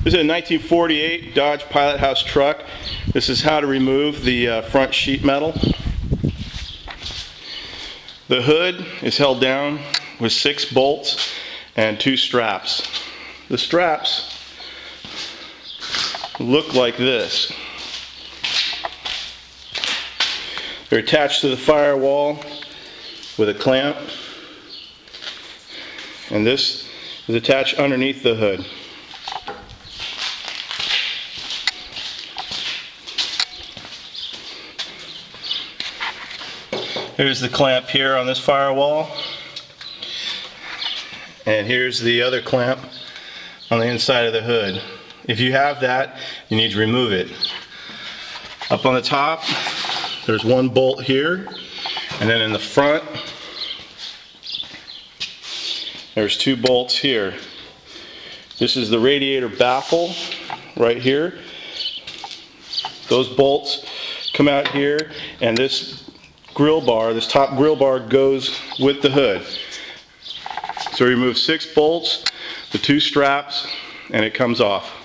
This is a 1948 Dodge Pilot House truck. This is how to remove the front sheet metal. The hood is held down with 6 bolts and 2 straps. The straps look like this. They're attached to the firewall with a clamp, and this is attached underneath the hood. Here's the clamp here on this firewall, and here's the other clamp on the inside of the hood. If you have that, you need to remove it. Up on the top, there's 1 bolt here, and then in the front, there's 2 bolts here. This is the radiator baffle right here. Those bolts come out here, and this grill bar, this top grill bar, goes with the hood. So remove 6 bolts, the 2 straps, and it comes off.